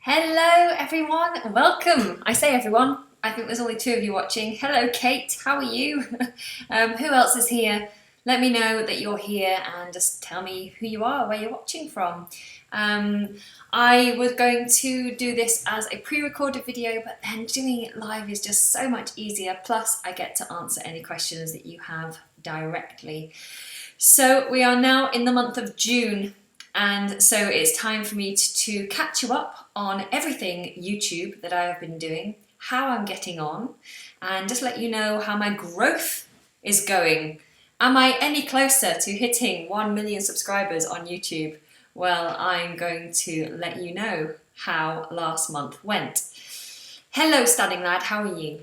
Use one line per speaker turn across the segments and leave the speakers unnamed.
Hello everyone, welcome. I say everyone, I think there's only two of you watching. Hello Kate, how are you? Who else is here? Let me know that you're here and just tell me who you are, where you're watching from. I was going to do this as a pre-recorded video, but then doing it live is just so much easier. Plus I get to answer any questions that you have directly. So we are now in the month of June. And so it's time for me to catch you up on everything YouTube that I have been doing, how I'm getting on, and just let you know how my growth is going. Am I any closer to hitting 1 million subscribers on YouTube? Well, I'm going to let you know how last month went. Hello, Stunning Lad, how are you?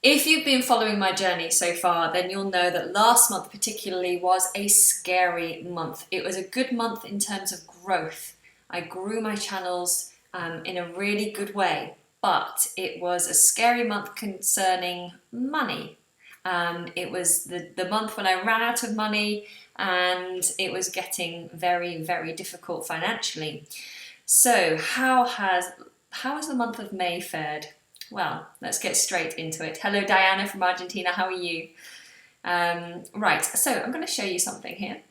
If you've been following my journey so far, then you'll know that last month particularly was a scary month. It was a good month in terms of growth. I grew my channels in a really good way, but it was a scary month concerning money. It was the month when I ran out of money and it was getting very, very difficult financially. So how has the month of May fared? Well, let's get straight into it. Hello, Diana from Argentina. How are you? Right, so I'm going to show you something here.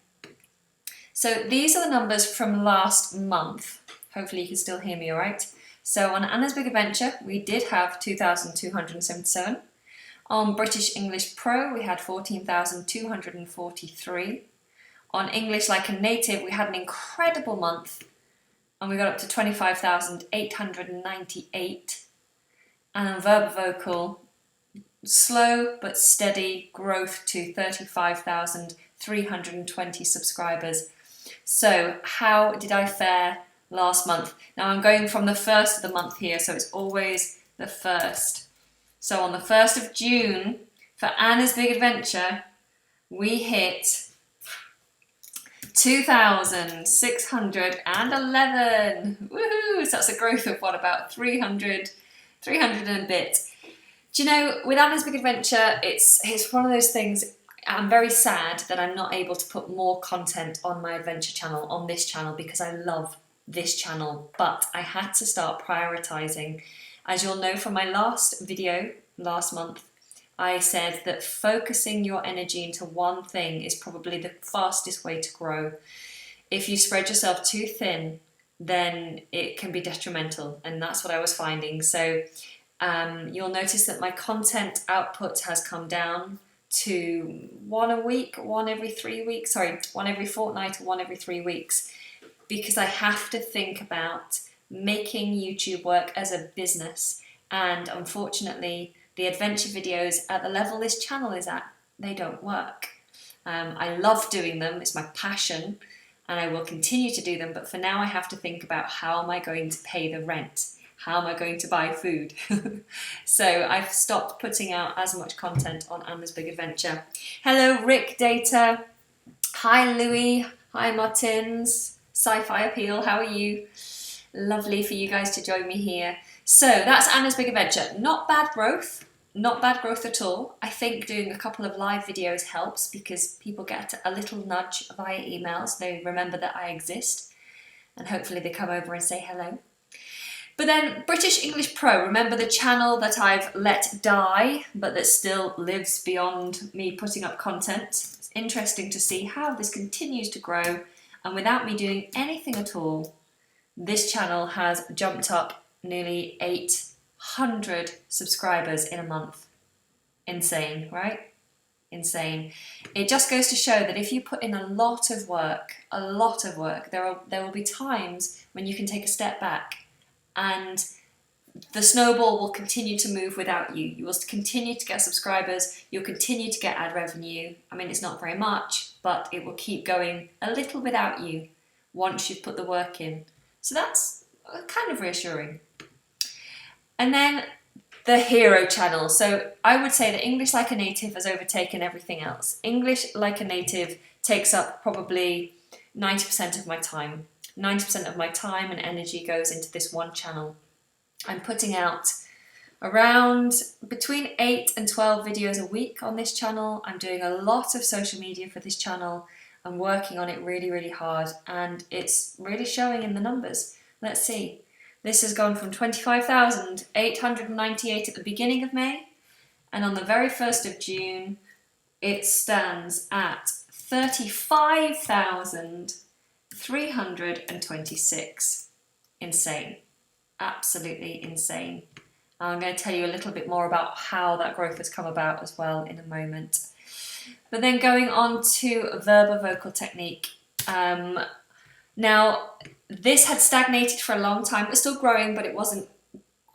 So these are the numbers from last month. Hopefully you can still hear me all right. So on Anna's Big Adventure, we did have 2,277. On British English Pro, we had 14,243. On English Like a Native, we had an incredible month, and we got up to 25,898. And on Verb Vocal, slow but steady growth to 35,320 subscribers. So how did I fare last month? Now I'm going from the first of the month here, so it's always the first. So on the 1st of June, for Anna's Big Adventure, we hit 2,611. Woohoo! So that's a growth of what, about 300 and a bit. Do you know, with Anna's Big Adventure, it's one of those things. I'm very sad that I'm not able to put more content on my adventure channel, on this channel, because I love this channel, but I had to start prioritizing. As you'll know from my last video last month, I said that focusing your energy into one thing is probably the fastest way to grow. If you spread yourself too thin, then it can be detrimental, and that's what I was finding. So you'll notice that my content output has come down to one every fortnight or one every 3 weeks, because I have to think about making YouTube work as a business. And unfortunately, the adventure videos at the level this channel is at, they don't work. I love doing them, it's my passion, and I will continue to do them, but for now I have to think about how am I going to pay the rent? How am I going to buy food? So I've stopped putting out as much content on Anna's Big Adventure. Hello Rick Data, hi Louis, hi Martins, Sci-Fi Appeal, how are you? Lovely for you guys to join me here. So that's Anna's Big Adventure. Not bad growth. Not bad growth at all. I think doing a couple of live videos helps because people get a little nudge via emails. They remember that I exist and hopefully they come over and say hello. But then British English Pro, remember the channel that I've let die but that still lives beyond me putting up content. It's interesting to see how this continues to grow, and without me doing anything at all, this channel has jumped up nearly 800 subscribers in a month. Insane, right? Insane. It just goes to show that if you put in a lot of work, there will be times when you can take a step back and the snowball will continue to move without you. You will continue to get subscribers, you'll continue to get ad revenue. I mean, it's not very much, but it will keep going a little without you once you've put the work in. So that's kind of reassuring. And then the hero channel. So I would say that English Like a Native has overtaken everything else. English Like a Native takes up probably 90% of my time. 90% of my time and energy goes into this one channel. I'm putting out around between 8 and 12 videos a week on this channel. I'm doing a lot of social media for this channel. I'm working on it really, really hard, and it's really showing in the numbers. Let's see. This has gone from 25,898 at the beginning of May, and on the very 1st of June, it stands at 35,326. Insane. Absolutely insane. I'm going to tell you a little bit more about how that growth has come about as well in a moment. But then going on to Verba vocal technique. Now, this had stagnated for a long time. It was still growing, but it wasn't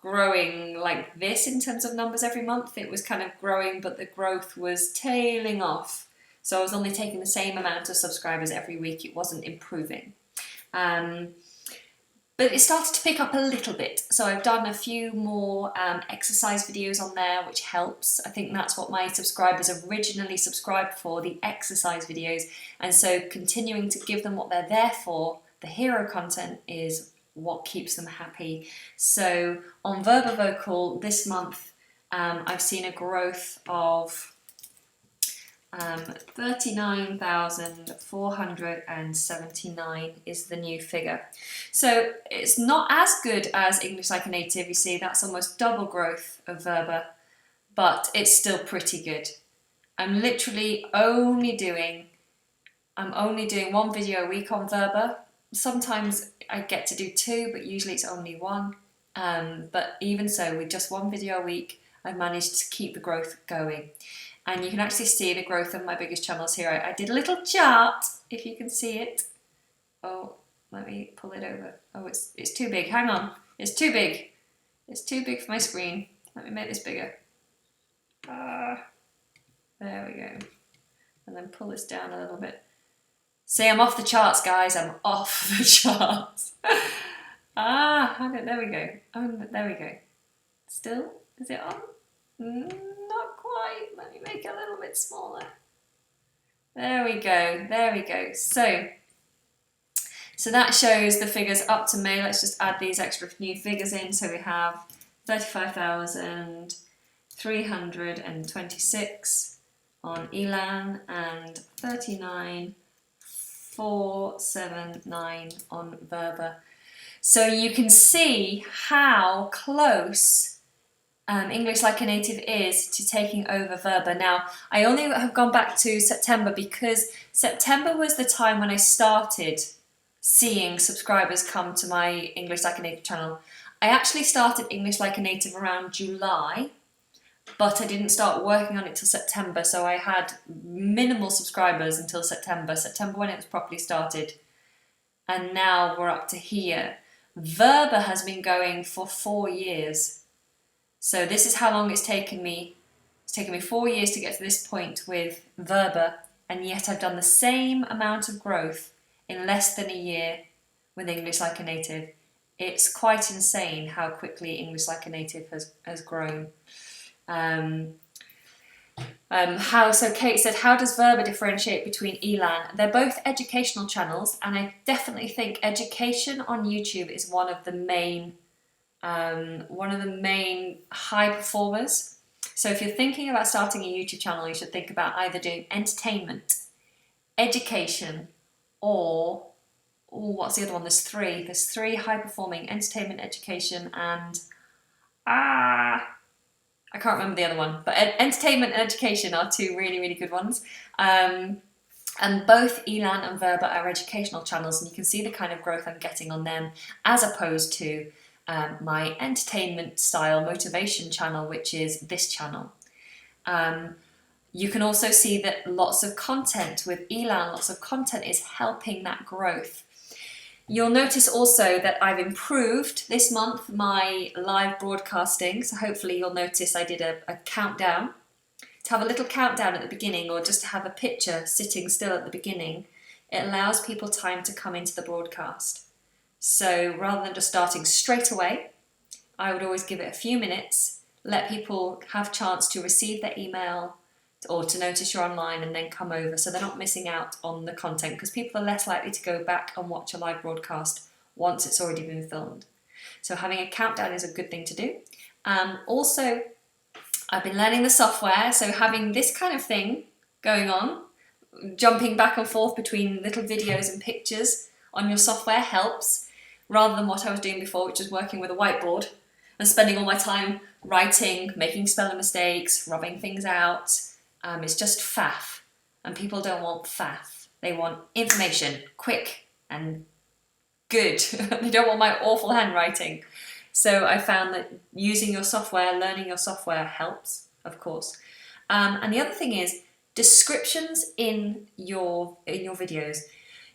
growing like this in terms of numbers every month. It was kind of growing, but the growth was tailing off. So I was only taking the same amount of subscribers every week. It wasn't improving. But it started to pick up a little bit. So I've done a few more exercise videos on there, which helps. I think that's what my subscribers originally subscribed for, the exercise videos. And so continuing to give them what they're there for, the hero content, is what keeps them happy. So on Verba Vocal this month, I've seen a growth of 39,479 is the new figure. So it's not as good as English Like a Native. You see, that's almost double growth of Verba, but it's still pretty good. I'm literally only doing one video a week on Verba. Sometimes I get to do two, but usually it's only one. But even so, with just one video a week, I've managed to keep the growth going. And you can actually see the growth of my biggest channels here. I did a little chart, if you can see it. Oh, let me pull it over. Oh, it's too big. Hang on. It's too big. It's too big for my screen. Let me make this bigger. There we go. And then pull this down a little bit. See, I'm off the charts, guys. I'm off the charts. There we go. Oh, there we go. Still? Is it on? Not quite. Let me make it a little bit smaller. There we go. There we go. So that shows the figures up to May. Let's just add these extra new figures in. So we have 35,326 on Elan and 39,479 on Verba. So you can see how close English Like a Native is to taking over Verba. Now, I only have gone back to September because September was the time when I started seeing subscribers come to my English Like a Native channel. I actually started English Like a Native around July, but I didn't start working on it till September, so I had minimal subscribers until September when it was properly started. And now we're up to here. Verba has been going for 4 years. So this is how long it's taken me. It's taken me 4 years to get to this point with Verba, and yet I've done the same amount of growth in less than a year with English Like a Native. It's quite insane how quickly English Like a Native has grown. So Kate said, how does Verba differentiate between Elan? They're both educational channels, and I definitely think education on YouTube is one of the main high performers. So if you're thinking about starting a YouTube channel, you should think about either doing entertainment, education, or what's the other one? There's three high performing: entertainment, education, and I can't remember the other one, but entertainment and education are two really, really good ones. And both Elan and Verba are educational channels, and you can see the kind of growth I'm getting on them as opposed to my entertainment style motivation channel, which is this channel. You can also see that lots of content with Elan, lots of content is helping that growth. You'll notice also that I've improved this month my live broadcasting, so hopefully you'll notice I did a countdown. To have a little countdown at the beginning, or just to have a picture sitting still at the beginning, it allows people time to come into the broadcast. So rather than just starting straight away, I would always give it a few minutes, let people have a chance to receive their email or to notice you're online and then come over, so they're not missing out on the content, because people are less likely to go back and watch a live broadcast once it's already been filmed. So having a countdown is a good thing to do. Also, I've been learning the software, so having this kind of thing going on, jumping back and forth between little videos and pictures on your software helps. rather than what I was doing before, which was working with a whiteboard and spending all my time writing, making spelling mistakes, rubbing things out. It's just faff, and people don't want faff. They want information, quick and good. They don't want my awful handwriting. So I found that using your software, learning your software helps, of course. And the other thing is descriptions in your videos.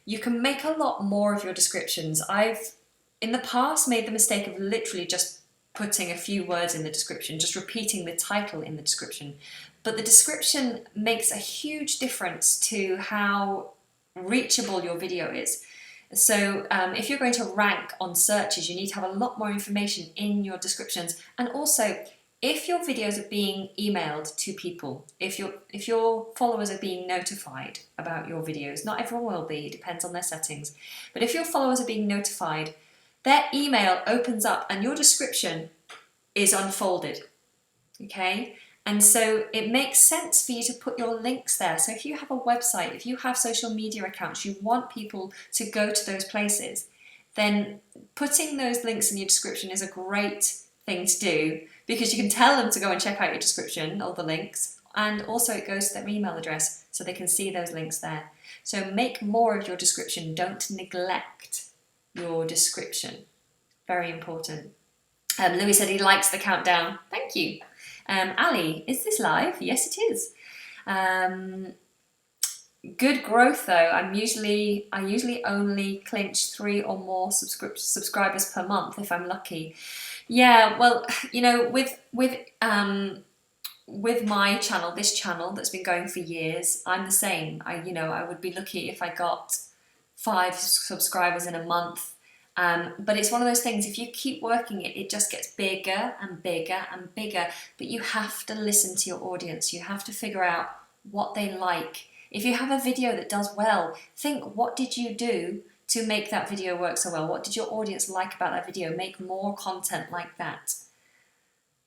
You can make a lot more of your descriptions. I've, in the past, made the mistake of literally just putting a few words in the description, just repeating the title in the description. But the description makes a huge difference to how reachable your video is. So if you're going to rank on searches, you need to have a lot more information in your descriptions. And also, if your videos are being emailed to people, if your followers are being notified about your videos, not everyone will be, it depends on their settings, but if your followers are being notified, their email opens up and your description is unfolded, okay? And so it makes sense for you to put your links there. So if you have a website, if you have social media accounts, you want people to go to those places, then putting those links in your description is a great thing to do, because you can tell them to go and check out your description, all the links, and also it goes to their email address so they can see those links there. So make more of your description. Don't neglect your description. Very important. Louis said he likes the countdown. Thank you. Ali, is this live? Yes, it is. Good growth though. I usually only clinch 3 or more subscribers per month if I'm lucky. Yeah, well, you know, with my channel, this channel that's been going for years, I'm the same. I would be lucky if I got 5 subscribers in a month. But it's one of those things, if you keep working it, it just gets bigger and bigger and bigger. But you have to listen to your audience. You have to figure out what they like. If you have a video that does well, think, what did you do to make that video work so well? What did your audience like about that video? Make more content like that.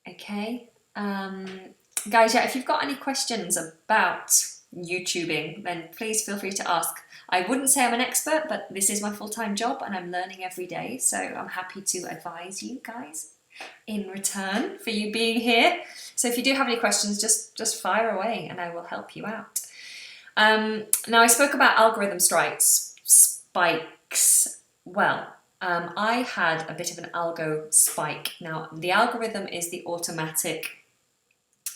Okay? Guys, yeah, if you've got any questions about YouTubing, then please feel free to ask. I wouldn't say I'm an expert, but this is my full-time job and I'm learning every day, so I'm happy to advise you guys in return for you being here. So if you do have any questions, just fire away and I will help you out. Now I spoke about algorithm spikes. Well, I had a bit of an algo spike. Now the algorithm is the automatic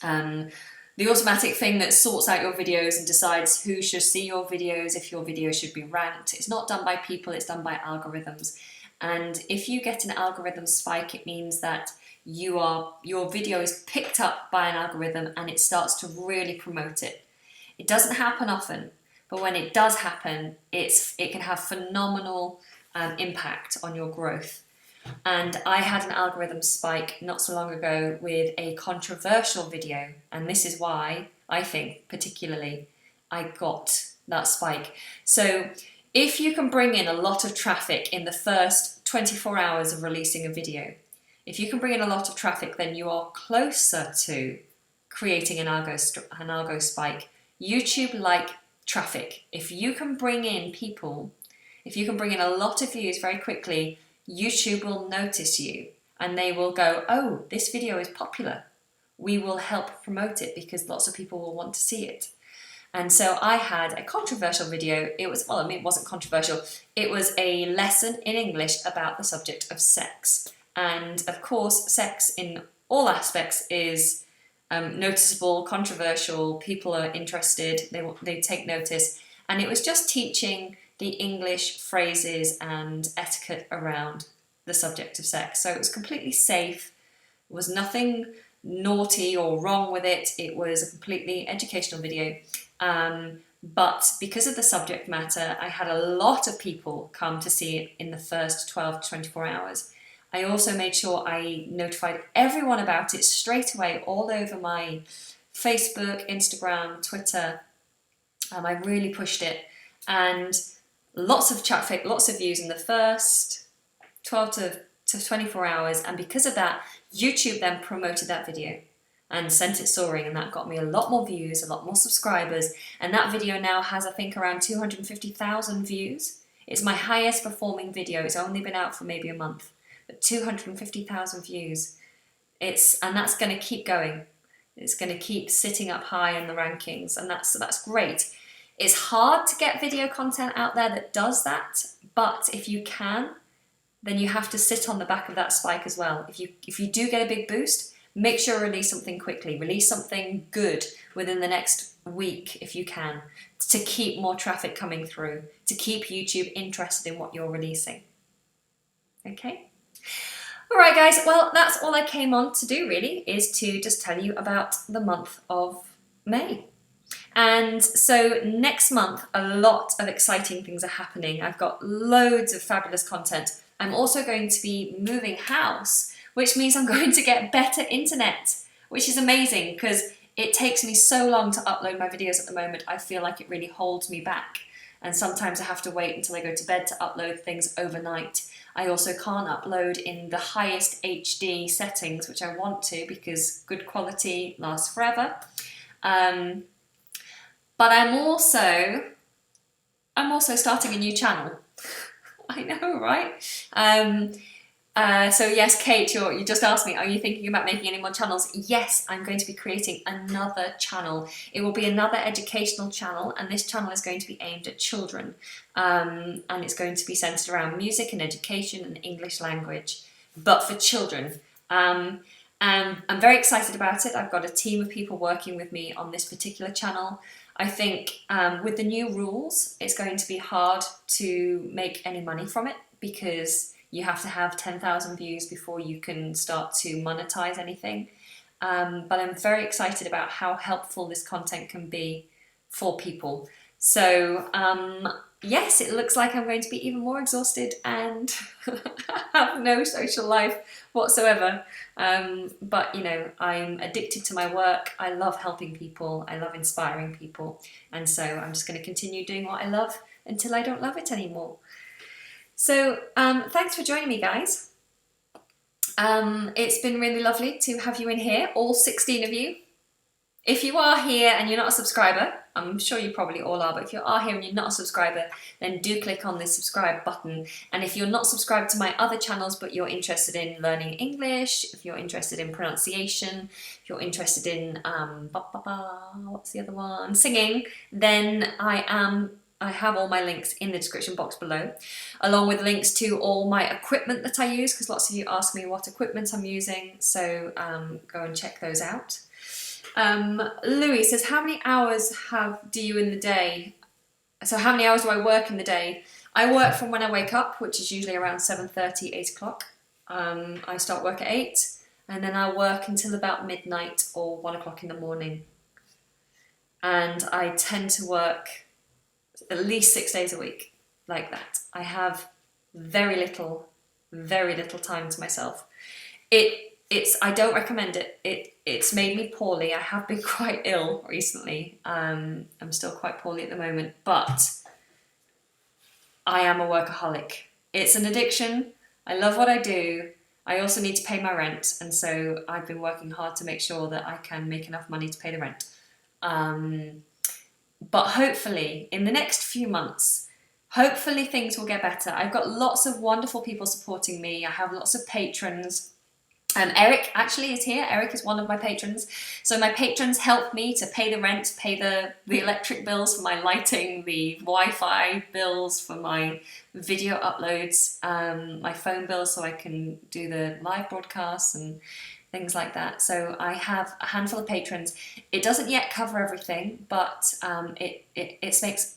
thing that sorts out your videos and decides who should see your videos, if your video should be ranked. It's not done by people, it's done by algorithms. And if you get an algorithm spike, it means that your video is picked up by an algorithm and it starts to really promote it. It doesn't happen often, but when it does happen, it can have phenomenal impact on your growth. And I had an algorithm spike not so long ago with a controversial video, and this is why I think particularly I got that spike. So if you can bring in a lot of traffic in the first 24 hours of releasing a video, if you can bring in a lot of traffic, then you are closer to creating an algo spike. YouTube like traffic. If you can bring in people, if you can bring in a lot of views very quickly, YouTube will notice you and they will go, oh, this video is popular. We will help promote it because lots of people will want to see it. And so I had a controversial video. It wasn't controversial. It was a lesson in English about the subject of sex. And of course, sex in all aspects is noticeable, controversial, people are interested, they take notice. And it was just teaching the English phrases and etiquette around the subject of sex. So it was completely safe. There was nothing naughty or wrong with it. It was a completely educational video. But because of the subject matter, I had a lot of people come to see it in the first 12 to 24 hours. I also made sure I notified everyone about it straight away, all over my Facebook, Instagram, Twitter. I really pushed it. And lots of traffic, lots of views in the first 12 to 24 hours. And because of that, YouTube then promoted that video and sent it soaring. And that got me a lot more views, a lot more subscribers. And that video now has, I think, around 250,000 views. It's my highest performing video. It's only been out for maybe a month, but 250,000 views. And that's going to keep going. It's going to keep sitting up high in the rankings, and that's great. It's hard to get video content out there that does that, but if you can, then you have to sit on the back of that spike as well. If you do get a big boost, make sure to release something quickly. Release something good within the next week if you can, to keep more traffic coming through, to keep YouTube interested in what you're releasing. Okay? All right, guys. Well, that's all I came on to do, really, is to just tell you about the month of May. And so next month, a lot of exciting things are happening. I've got loads of fabulous content. I'm also going to be moving house, which means I'm going to get better internet, which is amazing because it takes me so long to upload my videos at the moment. I feel like it really holds me back. And sometimes I have to wait until I go to bed to upload things overnight. I also can't upload in the highest HD settings, which I want to because good quality lasts forever. But I'm also starting a new channel. I know, right? So yes, Kate, you just asked me, are you thinking about making any more channels? Yes, I'm going to be creating another channel. It will be another educational channel, and this channel is going to be aimed at children. And it's going to be centered around music and education and English language, but for children. And I'm very excited about it. I've got a team of people working with me on this particular channel. I think with the new rules, it's going to be hard to make any money from it because you have to have 10,000 views before you can start to monetize anything. But I'm very excited about how helpful this content can be for people. So yes, it looks like I'm going to be even more exhausted and have no social life whatsoever. But you know, I'm addicted to my work. I love helping people. I love inspiring people. And so I'm just going to continue doing what I love until I don't love it anymore. So thanks for joining me, guys. It's been really lovely to have you in here, all 16 of you. If you are here and you're not a subscriber, I'm sure you probably all are, but if you are here and you're not a subscriber, then do click on the subscribe button. And if you're not subscribed to my other channels, but you're interested in learning English, if you're interested in pronunciation, if you're interested in, what's the other one? Singing, then I have all my links in the description box below, along with links to all my equipment that I use, because lots of you ask me what equipment I'm using, so go and check those out. Louis says, how many hours do you in the day? So how many hours do I work in the day? I work from when I wake up, which is usually around 7:30, 8 o'clock. I start work at 8, and then I work until about midnight or 1 o'clock in the morning. And I tend to work at least 6 days a week, like that. I have very little time to myself. I don't recommend it. It's made me poorly. I have been quite ill recently. I'm still quite poorly at the moment, but I am a workaholic. It's an addiction. I love what I do. I also need to pay my rent, and so I've been working hard to make sure that I can make enough money to pay the rent. But hopefully, in the next few months, hopefully things will get better. I've got lots of wonderful people supporting me. I have lots of patrons. Eric actually is here. Eric is one of my patrons. So my patrons help me to pay the rent, pay the electric bills for my lighting, the Wi-Fi bills for my video uploads, my phone bill so I can do the live broadcasts and things like that. So I have a handful of patrons. It doesn't yet cover everything, but it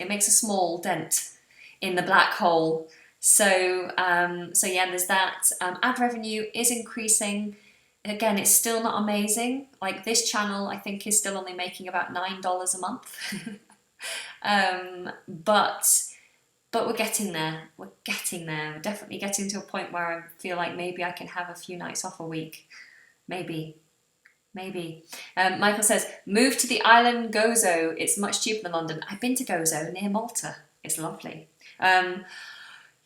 makes a small dent in the black hole. So yeah, there's that. Ad revenue is increasing. Again, it's still not amazing. Like this channel, I think is still only making about $9 a month. But we're getting there. We're getting there. We're definitely getting to a point where I feel like maybe I can have a few nights off a week. Maybe. Michael says, move to the island Gozo. It's much cheaper than London. I've been to Gozo near Malta. It's lovely.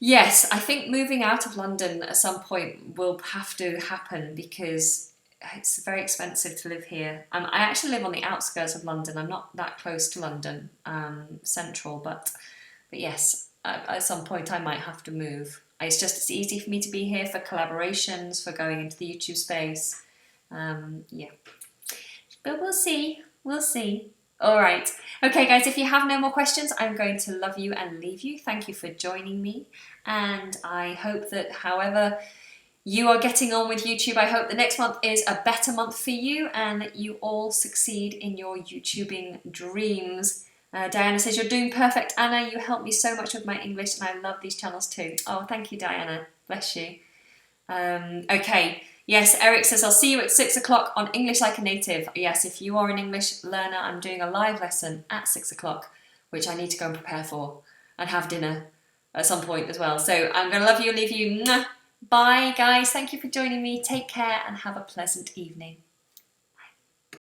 Yes, I think moving out of London at some point will have to happen because it's very expensive to live here. I actually live on the outskirts of London. I'm not that close to London, central, but yes, at some point I might have to move. It's easy for me to be here for collaborations, for going into the YouTube space. Yeah, but we'll see. We'll see. All right. Okay, guys, if you have no more questions, I'm going to love you and leave you. Thank you for joining me. And I hope that however you are getting on with YouTube, I hope the next month is a better month for you and that you all succeed in your YouTubing dreams. Diana says, you're doing perfect, Anna. You helped me so much with my English and I love these channels too. Oh, thank you, Diana. Bless you. Okay. Yes, Eric says, I'll see you at 6 o'clock on English Like a Native. Yes, if you are an English learner, I'm doing a live lesson at 6 o'clock, which I need to go and prepare for and have dinner at some point as well. So I'm going to love you and leave you. Mwah. Bye, guys. Thank you for joining me. Take care and have a pleasant evening.